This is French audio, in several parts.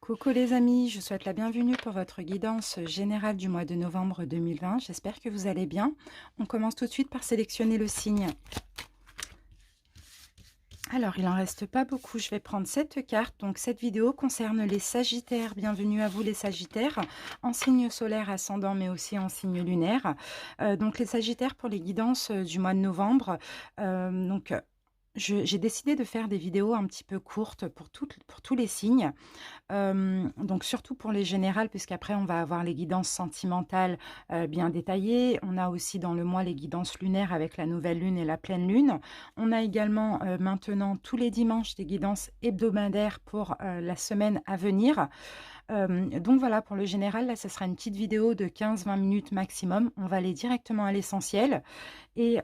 Coucou les amis, je vous souhaite la bienvenue pour votre guidance générale du mois de novembre 2020. J'espère que vous allez bien. On commence tout de suite par sélectionner le signe. Alors, il n'en reste pas beaucoup. Je vais prendre cette carte. Donc, cette vidéo concerne les Sagittaires. Bienvenue à vous les Sagittaires, en signe solaire ascendant, mais aussi en signe lunaire. Donc, les Sagittaires pour les guidances du mois de novembre. J'ai décidé de faire des vidéos un petit peu courtes pour tous les signes. Donc surtout pour les générales, puisqu'après on va avoir les guidances sentimentales bien détaillées. On a aussi dans le mois les guidances lunaires avec la nouvelle lune et la pleine lune. On a également maintenant tous les dimanches des guidances hebdomadaires pour la semaine à venir. Donc voilà, pour le général, là, ce sera une petite vidéo de 15-20 minutes maximum. On va aller directement à l'essentiel et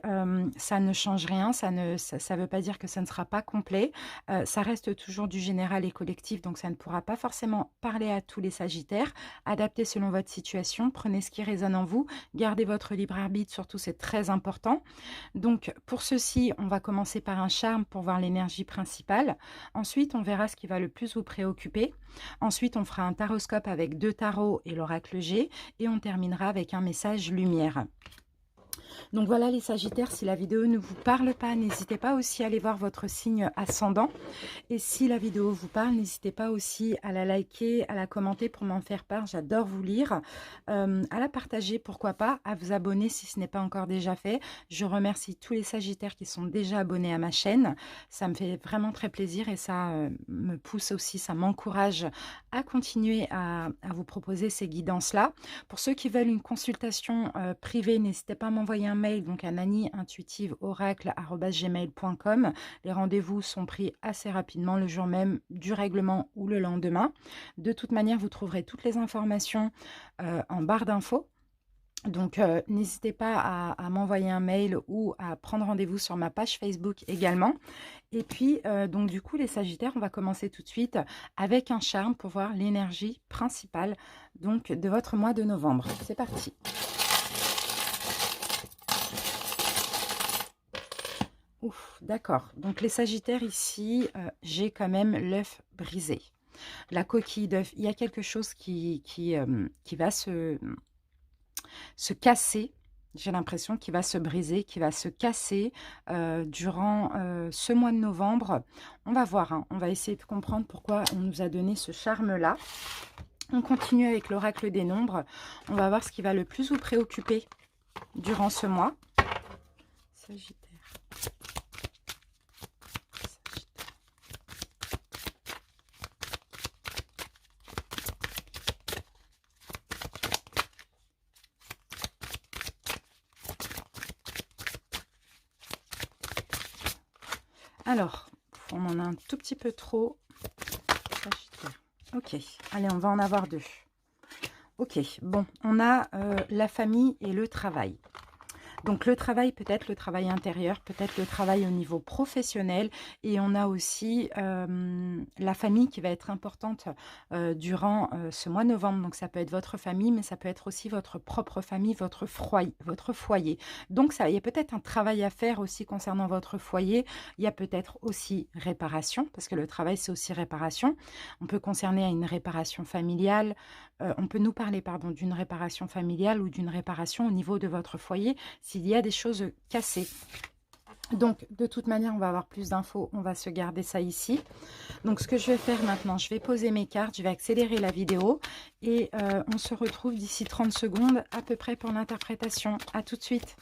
ça ne change rien, ça veut pas dire que ça ne sera pas complet. Ça reste toujours du général et collectif, donc ça ne pourra pas forcément parler à tous les Sagittaires. Adaptez selon votre situation, prenez ce qui résonne en vous, gardez votre libre arbitre, surtout c'est très important. Donc pour ceci, on va commencer par un charme pour voir l'énergie principale. Ensuite, on verra ce qui va le plus vous préoccuper. Ensuite, on fera un taroscope avec 2 tarots et l'oracle G. Et on terminera avec un message lumière. Donc voilà les Sagittaires, si la vidéo ne vous parle pas, n'hésitez pas aussi à aller voir votre signe ascendant. Et si la vidéo vous parle, n'hésitez pas aussi à la liker, à la commenter pour m'en faire part. J'adore vous lire. À la partager, pourquoi pas, à vous abonner si ce n'est pas encore déjà fait. Je remercie tous les Sagittaires qui sont déjà abonnés à ma chaîne. Ça me fait vraiment très plaisir et ça me pousse aussi, ça m'encourage à continuer à vous proposer ces guidances-là. Pour ceux qui veulent une consultation privée, n'hésitez pas à m'envoyer un mail donc à naniintuitiveoracle@gmail.com. Les rendez-vous sont pris assez rapidement le jour même du règlement ou le lendemain. De toute manière, vous trouverez toutes les informations en barre d'infos. Donc, n'hésitez pas à m'envoyer un mail ou à prendre rendez-vous sur ma page Facebook également. Et puis, donc du coup, les Sagittaires, on va commencer tout de suite avec un charme pour voir l'énergie principale donc, de votre mois de novembre. C'est parti. Ouf, d'accord. Donc les Sagittaires ici, j'ai quand même l'œuf brisé. La coquille d'œuf, il y a quelque chose qui va se casser. J'ai l'impression qu'il va se briser, qu'il va se casser durant ce mois de novembre. On va voir, hein, on va essayer de comprendre pourquoi on nous a donné ce charme-là. On continue avec l'oracle des nombres. On va voir ce qui va le plus vous préoccuper durant ce mois. Sagittaire. Alors, on en a un tout petit peu trop. Sagittaire. Ok, allez, on va en avoir 2. Ok, bon, on a la famille et le travail. Donc le travail, peut-être le travail intérieur, peut-être le travail au niveau professionnel. Et on a aussi la famille qui va être importante durant ce mois de novembre. Donc ça peut être votre famille, mais ça peut être aussi votre propre famille, votre foyer. Donc ça, il y a peut-être un travail à faire aussi concernant votre foyer. Il y a peut-être aussi réparation, parce que le travail, c'est aussi réparation. On peut concerner une réparation familiale. On peut nous parler, pardon, d'une réparation familiale ou d'une réparation au niveau de votre foyer s'il y a des choses cassées. Donc, de toute manière, on va avoir plus d'infos. On va se garder ça ici. Donc, ce que je vais faire maintenant, je vais poser mes cartes, je vais accélérer la vidéo et on se retrouve d'ici 30 secondes à peu près pour l'interprétation. À tout de suite.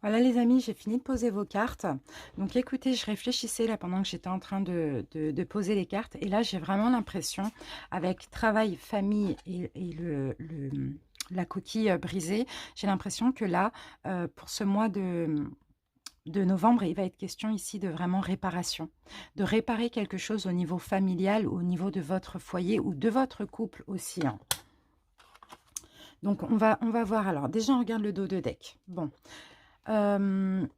Voilà les amis, j'ai fini de poser vos cartes. Donc écoutez, je réfléchissais là pendant que j'étais en train de poser les cartes. Et là, j'ai vraiment l'impression, avec travail, famille et la coquille brisée, j'ai l'impression que là, pour ce mois de novembre, il va être question ici de vraiment réparation. De réparer quelque chose au niveau familial, au niveau de votre foyer ou de votre couple aussi, hein. Donc on va voir alors. Déjà, on regarde le dos de deck. Bon, hem,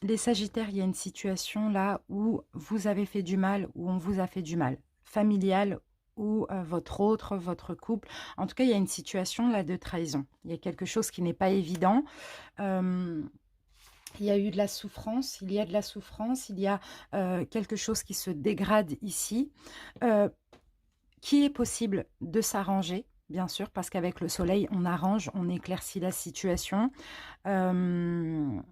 les sagittaires, il y a une situation là où vous avez fait du mal, où on vous a fait du mal, familial ou votre couple. En tout cas, il y a une situation là de trahison. Il y a quelque chose qui n'est pas évident. Hem, il y a eu de la souffrance, il y a de la souffrance, il y a, quelque chose qui se dégrade ici, heu, qui est possible de s'arranger, bien sûr, parce qu'avec le soleil, on arrange, on éclaircit la situation. Hem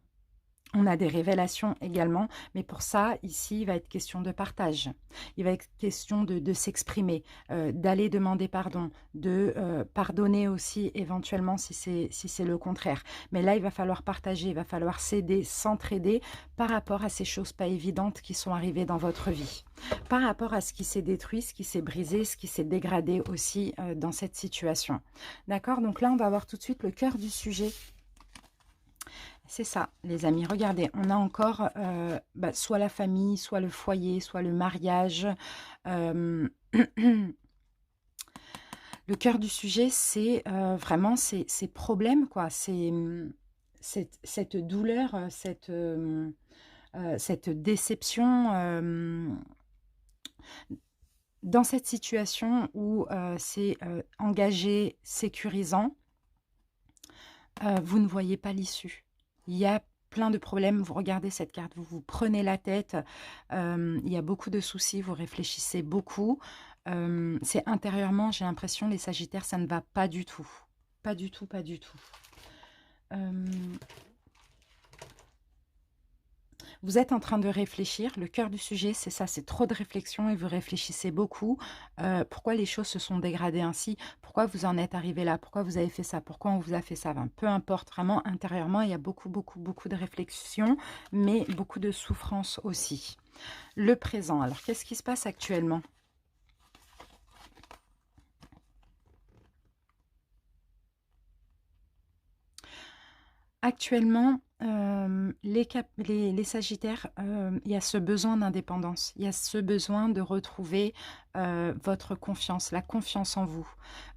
On a des révélations également, mais pour ça, ici, il va être question de partage. Il va être question de s'exprimer, d'aller demander pardon, de, pardonner aussi éventuellement si c'est le contraire. Mais là, il va falloir partager, il va falloir s'aider, s'entraider par rapport à ces choses pas évidentes qui sont arrivées dans votre vie. Par rapport à ce qui s'est détruit, ce qui s'est brisé, ce qui s'est dégradé aussi, dans cette situation. D'accord? Donc là, on va voir tout de suite le cœur du sujet. C'est ça, les amis. Regardez, on a encore soit la famille, soit le foyer, soit le mariage. Euh, le cœur du sujet, c'est vraiment ces problèmes, quoi. C'est cette douleur, cette déception dans cette situation où c'est engagé, sécurisant. Vous ne voyez pas l'issue. Il y a plein de problèmes. Vous regardez cette carte, vous vous prenez la tête. Il y a beaucoup de soucis, vous réfléchissez beaucoup. C'est intérieurement, j'ai l'impression, les sagittaires, ça ne va pas du tout. Pas du tout, pas du tout. Vous êtes en train de réfléchir. Le cœur du sujet, c'est ça, c'est trop de réflexion et vous réfléchissez beaucoup. Pourquoi les choses se sont dégradées ainsi? Pourquoi vous en êtes arrivé là? Pourquoi vous avez fait ça? Pourquoi on vous a fait ça? Enfin, peu importe, vraiment, intérieurement, il y a beaucoup, beaucoup, beaucoup de réflexion, mais beaucoup de souffrance aussi. Le présent, alors qu'est-ce qui se passe actuellement? Actuellement, les sagittaires, il y a ce besoin d'indépendance. Il y a ce besoin de retrouver, votre confiance, la confiance en vous,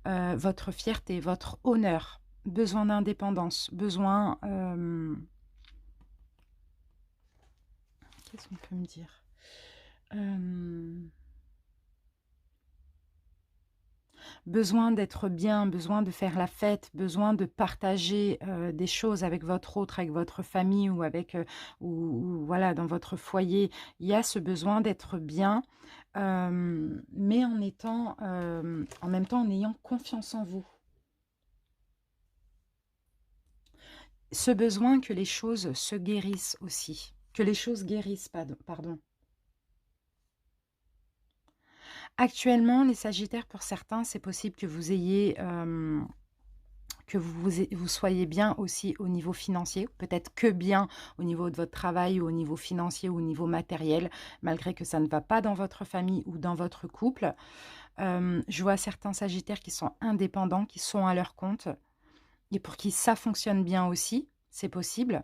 votre fierté, votre honneur. Besoin d'indépendance, besoin, qu'est-ce qu'on peut me dire? Hem Besoin d'être bien, besoin de faire la fête, besoin de partager, des choses avec votre autre, avec votre famille ou avec, ou voilà, dans votre foyer. Il y a ce besoin d'être bien, mais en étant, en même temps, en ayant confiance en vous. Ce besoin que les choses se guérissent aussi, que les choses guérissent, pardon. Actuellement, les sagittaires, pour certains, c'est possible que vous ayez, que vous soyez bien aussi au niveau financier, peut-être que bien au niveau de votre travail ou au niveau financier ou au niveau matériel, malgré que ça ne va pas dans votre famille ou dans votre couple. Je vois certains sagittaires qui sont indépendants, qui sont à leur compte et pour qui ça fonctionne bien aussi, c'est possible.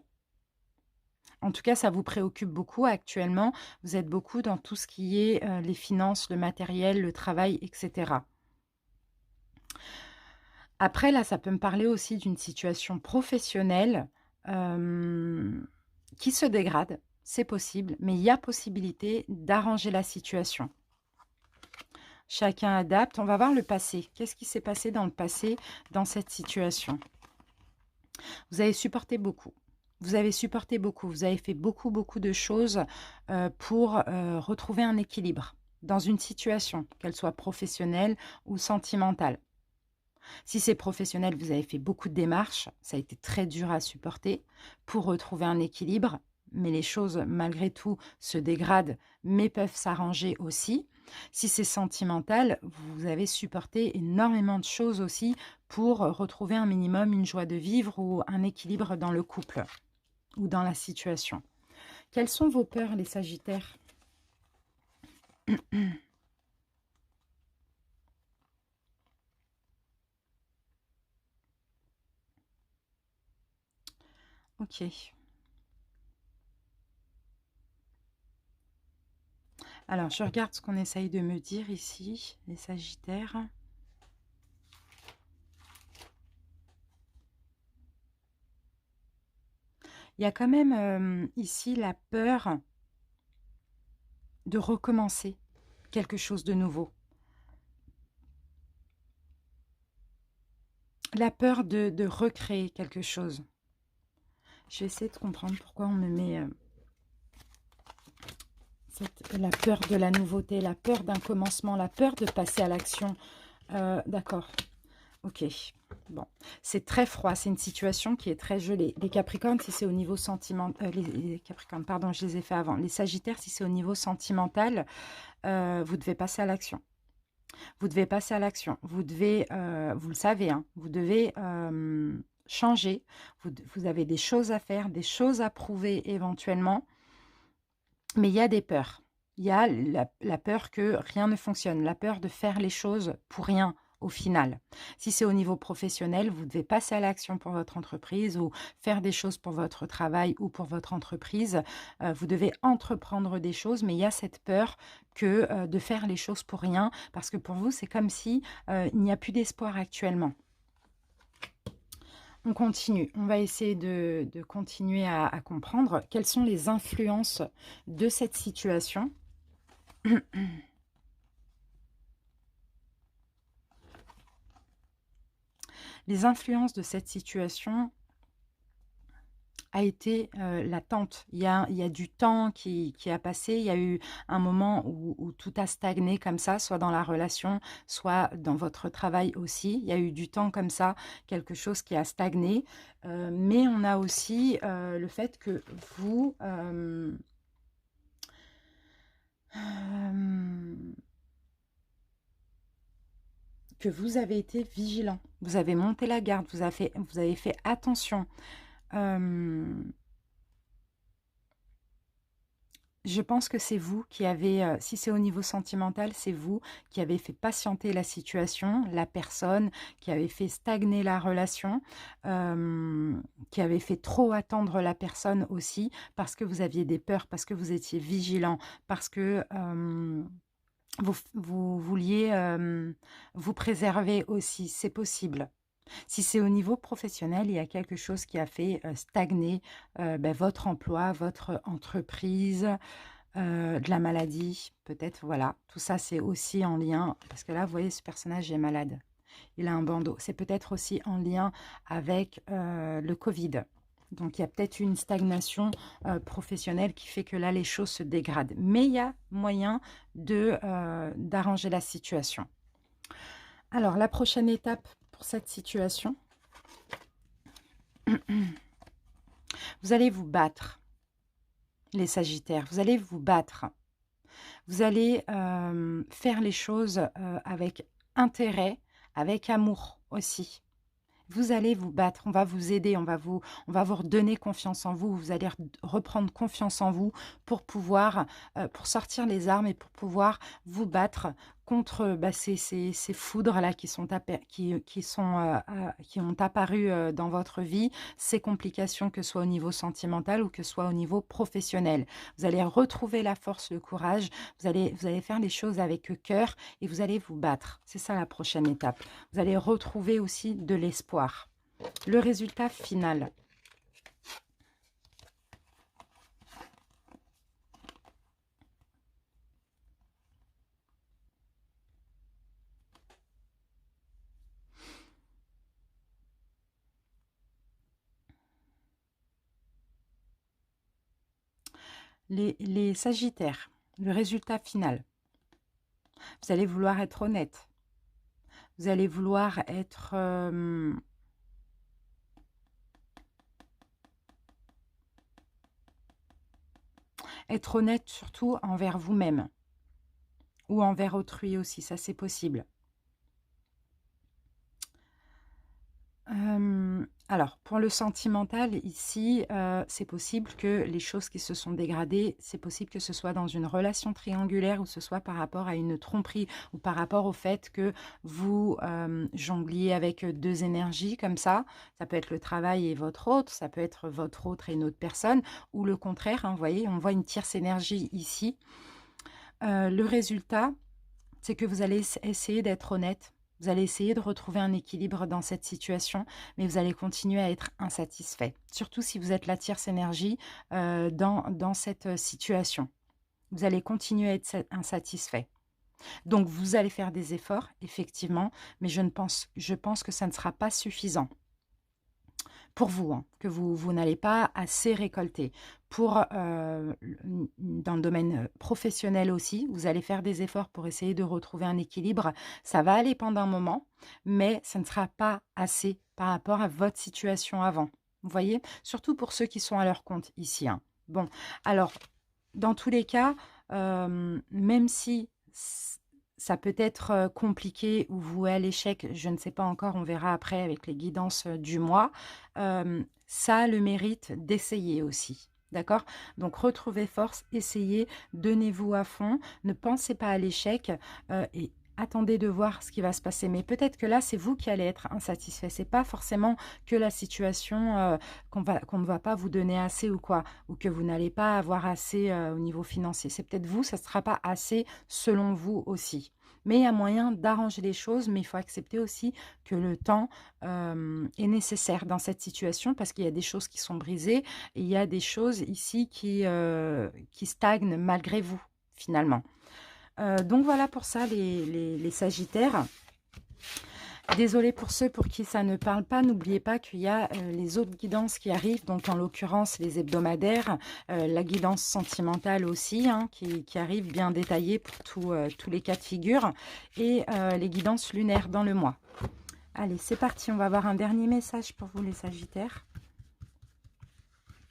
En tout cas, ça vous préoccupe beaucoup actuellement. Vous êtes beaucoup dans tout ce qui est les finances, le matériel, le travail, etc. Après, là, ça peut me parler aussi d'une situation professionnelle qui se dégrade. C'est possible, mais il y a possibilité d'arranger la situation. Chacun adapte. On va voir le passé. Qu'est-ce qui s'est passé dans le passé dans cette situation? Vous avez supporté beaucoup. Vous avez supporté beaucoup. Vous avez fait beaucoup, beaucoup de choses pour retrouver un équilibre dans une situation, qu'elle soit professionnelle ou sentimentale. Si c'est professionnel, vous avez fait beaucoup de démarches, ça a été très dur à supporter pour retrouver un équilibre, mais les choses, malgré tout, se dégradent, mais peuvent s'arranger aussi. Si c'est sentimental, vous avez supporté énormément de choses aussi pour retrouver un minimum, une joie de vivre ou un équilibre dans le couple ou dans la situation. Quelles sont vos peurs, les Sagittaires? Ok. Alors, je regarde ce qu'on essaye de me dire ici, les Sagittaires. Il y a quand même, ici la peur de recommencer quelque chose de nouveau. La peur de recréer quelque chose. Je vais essayer de comprendre pourquoi on me met, la peur de la nouveauté, la peur d'un commencement, la peur de passer à l'action. D'accord, ok. Bon, c'est très froid, c'est une situation qui est très gelée. Les Capricornes, si c'est au niveau sentimental, les Capricornes, pardon, je les ai fait avant. Les Sagittaires, si c'est au niveau sentimental, vous devez passer à l'action. Vous devez passer à l'action. Vous devez, vous le savez, hein, vous devez changer. Vous avez des choses à faire, des choses à prouver éventuellement. Mais il y a des peurs. Il y a la peur que rien ne fonctionne, la peur de faire les choses pour rien au final. Si c'est au niveau professionnel, vous devez passer à l'action pour votre entreprise ou faire des choses pour votre travail ou pour votre entreprise. Vous devez entreprendre des choses, mais il y a cette peur que de faire les choses pour rien, parce que pour vous, c'est comme si il n'y a plus d'espoir actuellement. On continue, on va essayer de continuer à comprendre quelles sont les influences de cette situation. Les influences de cette situation a été latente. Il y a du temps qui a passé, il y a eu un moment où tout a stagné comme ça, soit dans la relation, soit dans votre travail aussi. Il y a eu du temps comme ça, quelque chose qui a stagné. Mais on a aussi le fait que vous... que vous avez été vigilant, vous avez monté la garde, vous avez fait attention. Je pense que c'est vous qui avez, si c'est au niveau sentimental, c'est vous qui avez fait patienter la situation, la personne, qui avez fait stagner la relation, qui avez fait trop attendre la personne aussi, parce que vous aviez des peurs, parce que vous étiez vigilant, parce que vous vouliez vous préserver aussi, c'est possible. Si c'est au niveau professionnel, il y a quelque chose qui a fait stagner votre emploi, votre entreprise, de la maladie, peut-être, voilà. Tout ça, c'est aussi en lien, parce que là, vous voyez, ce personnage est malade. Il a un bandeau. C'est peut-être aussi en lien avec le Covid. Donc, il y a peut-être une stagnation professionnelle qui fait que là, les choses se dégradent. Mais il y a moyen d'arranger la situation. Alors, la prochaine étape pour cette situation, vous allez vous battre, les Sagittaires. Vous allez vous battre. Vous allez faire les choses avec intérêt, avec amour aussi. Vous allez vous battre, on va vous aider, on va vous redonner confiance en vous. Vous allez reprendre confiance en vous pour pouvoir, pour sortir les armes et pour pouvoir vous battre contre ces foudres-là qui ont apparu dans votre vie, ces complications, que ce soit au niveau sentimental ou que ce soit au niveau professionnel. Vous allez retrouver la force, le courage, vous allez faire les choses avec cœur et vous allez vous battre. C'est ça la prochaine étape. Vous allez retrouver aussi de l'espoir. Le résultat final. Les Sagittaires, le résultat final. Vous allez vouloir être honnête. Vous allez vouloir être... être honnête surtout envers vous-même. Ou envers autrui aussi, ça c'est possible. Alors, pour le sentimental, ici, c'est possible que les choses qui se sont dégradées, c'est possible que ce soit dans une relation triangulaire ou ce soit par rapport à une tromperie ou par rapport au fait que vous jongliez avec deux énergies comme ça. Ça peut être le travail et votre autre, ça peut être votre autre et une autre personne, ou le contraire, hein, vous voyez, on voit une tierce énergie ici. Le résultat, c'est que vous allez essayer d'être honnête Vous allez essayer de retrouver un équilibre dans cette situation, mais vous allez continuer à être insatisfait. Surtout si vous êtes la tierce énergie dans cette situation. Vous allez continuer à être insatisfait. Donc vous allez faire des efforts, effectivement, mais je pense que ça ne sera pas suffisant pour vous, hein, que vous n'allez pas assez récolter. Dans le domaine professionnel aussi, vous allez faire des efforts pour essayer de retrouver un équilibre. Ça va aller pendant un moment, mais ça ne sera pas assez par rapport à votre situation avant. Vous voyez? Surtout pour ceux qui sont à leur compte ici, hein. Bon, alors, dans tous les cas, même si ça peut être compliqué ou voué à l'échec, je ne sais pas encore, on verra après avec les guidances du mois, ça a le mérite d'essayer aussi. D'accord? Donc retrouvez force, essayez, donnez-vous à fond, ne pensez pas à l'échec et attendez de voir ce qui va se passer. Mais peut-être que là, c'est vous qui allez être insatisfait. C'est pas forcément que la situation qu'on ne va pas vous donner assez ou quoi, ou que vous n'allez pas avoir assez au niveau financier. C'est peut-être vous, ça ne sera pas assez selon vous aussi. Mais il y a moyen d'arranger les choses, mais il faut accepter aussi que le temps est nécessaire dans cette situation parce qu'il y a des choses qui sont brisées et il y a des choses ici qui stagnent malgré vous, finalement. Donc voilà pour ça les sagittaires. Désolée pour ceux pour qui ça ne parle pas. N'oubliez pas qu'il y a les autres guidances qui arrivent, donc en l'occurrence les hebdomadaires, la guidance sentimentale aussi, hein, qui arrive bien détaillée pour tous les cas de figure, et les guidances lunaires dans le mois. Allez, c'est parti, on va avoir un dernier message pour vous les sagittaires.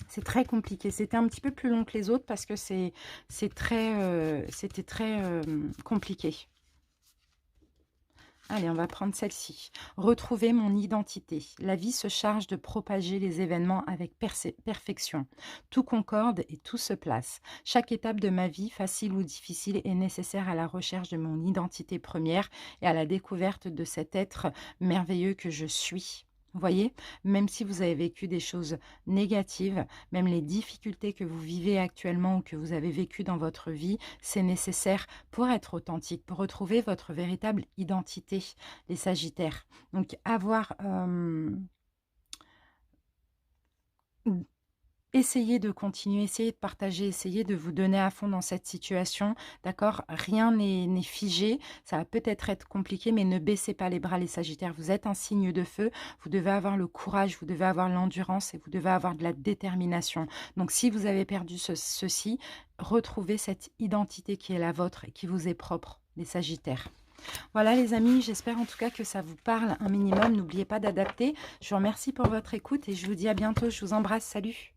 C'est très compliqué, c'était un petit peu plus long que les autres parce que c'était très compliqué. Allez, on va prendre celle-ci. Retrouver mon identité. La vie se charge de propager les événements avec perfection. Tout concorde et tout se place. Chaque étape de ma vie, facile ou difficile, est nécessaire à la recherche de mon identité première et à la découverte de cet être merveilleux que je suis. Vous voyez, même si vous avez vécu des choses négatives, même les difficultés que vous vivez actuellement ou que vous avez vécues dans votre vie, c'est nécessaire pour être authentique, pour retrouver votre véritable identité, les Sagittaires. Donc, essayez de continuer, essayez de partager, essayez de vous donner à fond dans cette situation, d'accord? Rien n'est figé, ça va peut-être être compliqué, mais ne baissez pas les bras les Sagittaires. Vous êtes un signe de feu, vous devez avoir le courage, vous devez avoir l'endurance et vous devez avoir de la détermination. Donc si vous avez perdu ceci, retrouvez cette identité qui est la vôtre et qui vous est propre, les Sagittaires. Voilà les amis, j'espère en tout cas que ça vous parle un minimum. N'oubliez pas d'adapter. Je vous remercie pour votre écoute et je vous dis à bientôt. Je vous embrasse. Salut!